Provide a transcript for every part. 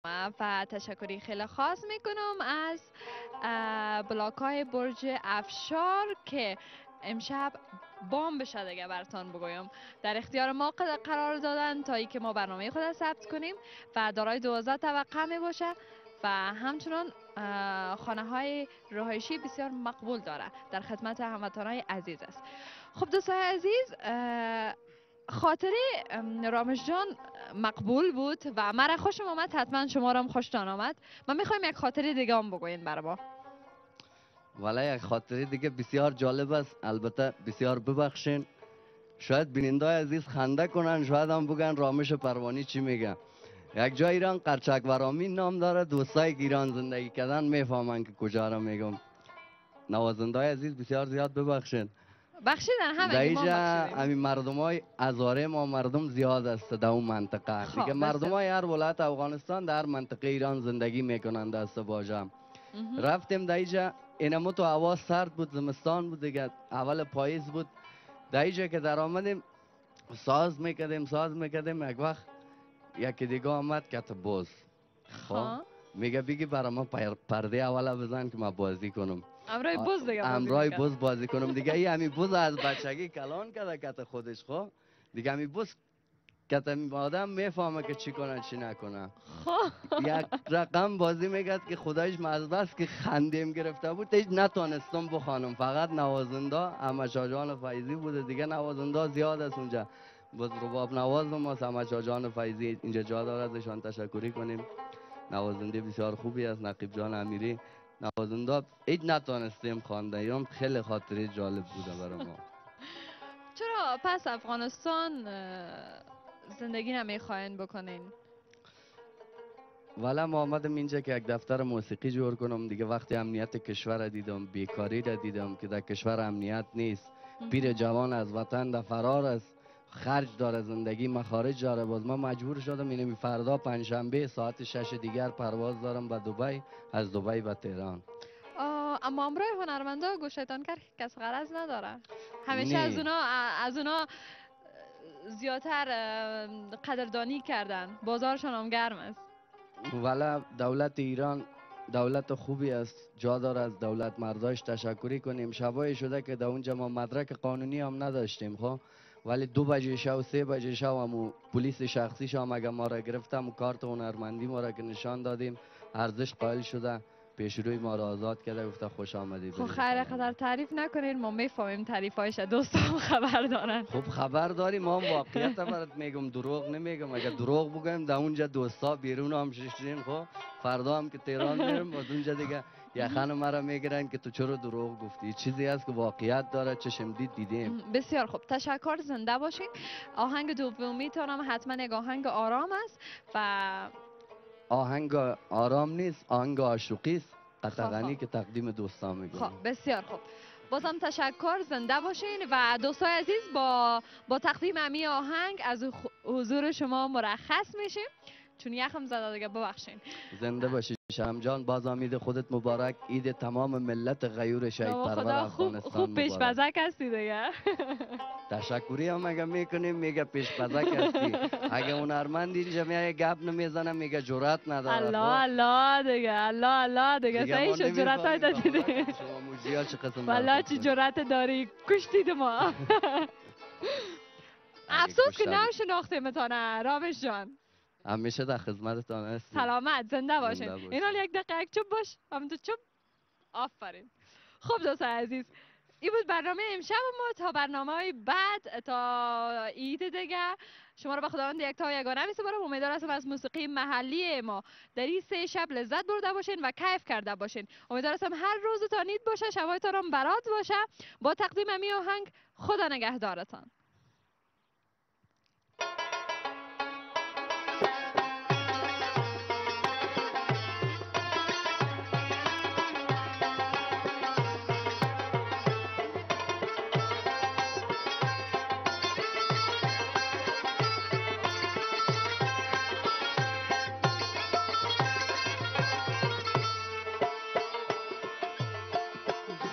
و تشکری خیلی خاص میکنم از بلاک های برج افشار که امشب بام بشه دیگه براتان بگویم در اختیار ما قرار دادن تا ای که ما برنامه خود را ثبت کنیم و دارای 12 طبقه می باشه و همچنان خانه های رهایشی بسیار مقبول داره در خدمت هموطنان های عزیز است. خب دوستای عزیز، خاطره رامش جان مقبول بود و مرا خوشم آمد، حتما شما را هم خوشتان آمد. من میخوایم یک خاطره دیگه هم بگوین برای ما. ولی یک خاطره دیگه بسیار جالب است، البته بسیار ببخشین، شاید بینندای عزیز خنده کنن، شاید هم بگن رامش پروانی چی میگه. یک جای ایران قرچک ورامین نام داره، دوستای که ایران زندگی کردن میفهمن که کجا را میگم. نوازنده های عزیز بسیار زیاد ببخشین. بخشیدن همه ما اینجا بخشیدیم. همین مردم های ازاره ما مردم زیاد است در اون منطقه. دیگه مردم های هر ولایت افغانستان در منطقه ایران زندگی میکنند است باجم. رفتیم در اینجا، اینمو تو هوا سرد بود، زمستان بود دیگه، اول پاییز بود. در اینجا که در آمدیم ساز میکردیم یک وقت یکی دیگه آمد که تو باز خب میگه بگی برای ما پرده اولا بزن که ما بازی کنم. امرای بوز دیگه امرای بوز بازی کنم دیگه. ای همی بوز از بچگی کلان کرده کت خودش. خب دیگه همی بوز کت آدم میفهمه که چی کنه چی نکنه. یک رقم بازی میگد که خدایش مزبست که خندیم گرفته بود، هیچ نتونستم بخوانم. فقط نوازنده احمد جان فیضی بوده دیگه، نوازنده زیاد است اونجا. باز رباب نواز ما احمد جان فیضی اینجا جا داره، ازشان تشکری کنیم. نوازنده بسیار خوبی است. نقیب جان امیری نوازنده هیچ نتونستیم خواندن. اینم خیلی خاطره جالب بوده برای ما. چرا پس افغانستان زندگی نمیخواین بکنین؟ ولی ما آمدم اینجا که یک دفتر موسیقی جور کنم دیگه. وقتی امنیت کشور را دیدم، بیکاری را دیدم که در کشور امنیت نیست، پیر جوان از وطن در فرار است، خرج داره، زندگی مخارج داره. باز ما مجبور شدم اینمی فردا پنجشنبه ساعت 6 دیگر پرواز دارم به دبی، از دبی به تهران. اما امروی هنرمندا گوشتان کرد کس غرض نداره. همیشه از اونا زیادتر قدردانی کردن، بازارشان هم گرم است. ولی دولت ایران دولت خوبی است، جا داره از دولت مرداش تشکری کنیم. شبای شده که در اونجا ما مدرک قانونی هم نداشتیم خب، ولی 2 بجه شب 3 بجه شب همو پلیس شخصی شام اگه ما را گرفتم، کارت هنرمندی ما را که نشان دادیم ارزش قائل شده، پیش روی ما را آزاد کرده، گفته خوش آمدید. خب خیر قدر تعریف نکنین، ما میفهمیم تعریفایش، دوستان خبر دارن. خب خبر داریم، ما هم واقعیت برات میگم، دروغ نمیگم. اگه دروغ بگم در اونجا دوستا بیرون هم ششتین خب، فردا هم که تهران میرم از اونجا دیگه یخن مرا میگیرن که تو چرا دروغ گفتی. چیزی هست که واقعیت داره، چشم دیدیم. بسیار خوب، تشکر، زنده باشین. آهنگ دومی تانم حتما یک آهنگ آرام است و آهنگ آرام نیست، آهنگ عاشقی است، قطغنی که تقدیم دوستان میگم. خب بسیار خوب، بازم تشکر، زنده باشین و دوستای عزیز با تقدیم امی آهنگ از حضور شما مرخص میشیم چون یخم زده دیگه، ببخشین. زنده باشی شرم جان، باز امید خودت مبارک، عید تمام ملت غیور شهید پرور افغانستان خوب پیش بزک هستی دیگه. تشکری هم اگه میکنیم میگه پیش بزک هستی. اگه هنرمند اینجا میگه گپ نمیزنه میگه جرأت نداره. الله دیگه، الله دیگه صحیح شد، جرأت های دادی. شما موجیا چه قسم والله چی جرأت داری، کشتید ما. افسوس که نم شناختیم تانه رامش جان. همیشه در خدمتتان هستیم. سلامت، زنده باشین. این حال یک دقیقه یک چوب باش، همونطور چوب. آفرین. خب دوستان عزیز، این بود برنامه امشب ما. تا برنامه های بعد، تا عید دیگه، شما رو به خداوند یکتا و یگانه میسپارم. امیدوار هستم از موسیقی محلی ما در این 3 شب لذت برده باشین و کیف کرده باشین. امیدوار هستم هر روزتان عید باشه، شبایتان هم برات باشه. با تقدیم امی آهنگ، خدا نگهدارتان.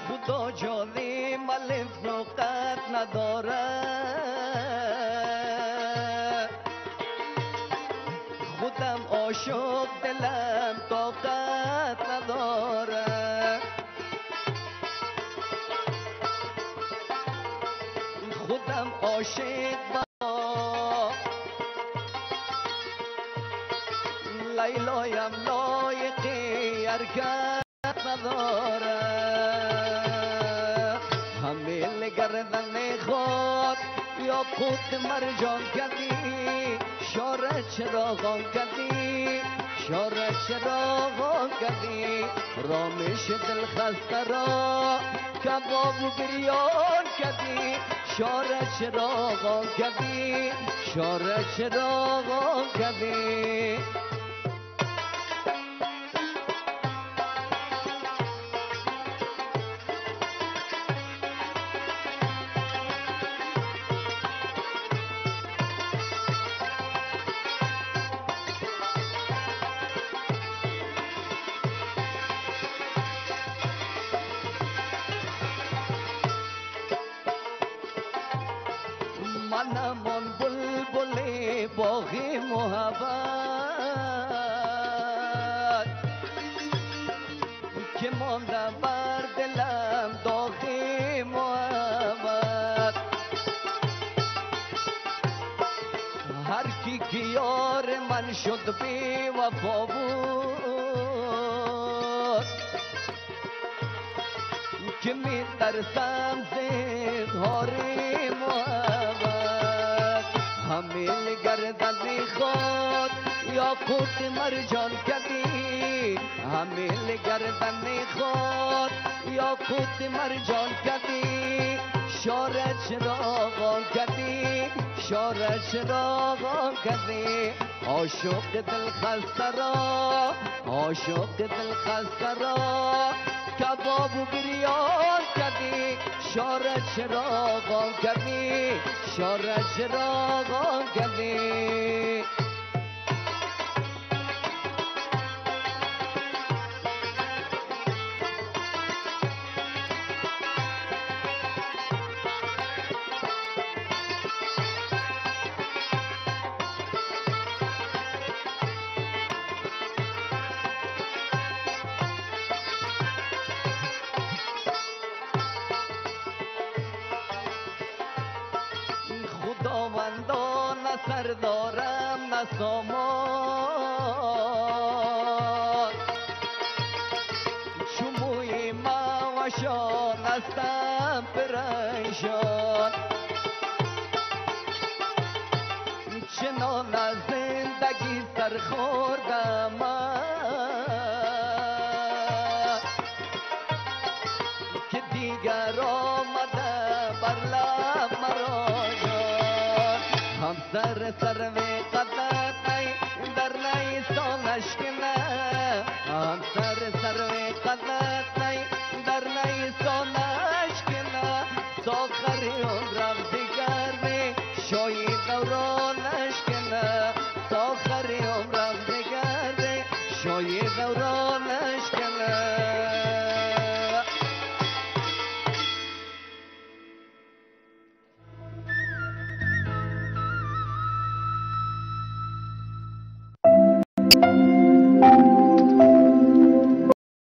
خدا جالی ملف فروقت نداره، خودم عاشق دل دلم طاقت نداره، خودم عاشق با لیلایم لایقی حرکت نداره، همه گردن خود یا خود مرجان کردی، شاره چراغان کردی، شاره چراغان کردی، رامش دل خسته را کباب و بریان کردی، شاره چراغان کردی، شاره چراغان کردی. منم آن بلبل باغ محبت که مانده بر دلم داغ محبت، هر کی که یار من شد بی وفا بود، که می ترسم ز اظهار محبت، همه گردن خود یا خود مرجان کردی، همه گردن خود یا خود مرجان کردی، شاره چراغان کردی، شاره چراغان کردی، عاشق دل خسته را، عاشق دل خسته را کباب و بریان کردی، شاره چراغان کردی، شاره چراغان کردی. خداوندا نه سر دارم نه سامان، چو موی موشان هستم پریشان، چنان از زندگی سر خوردم من که دیگر آمده بر لب مرا هم سر سر و قدر در نیستان اشک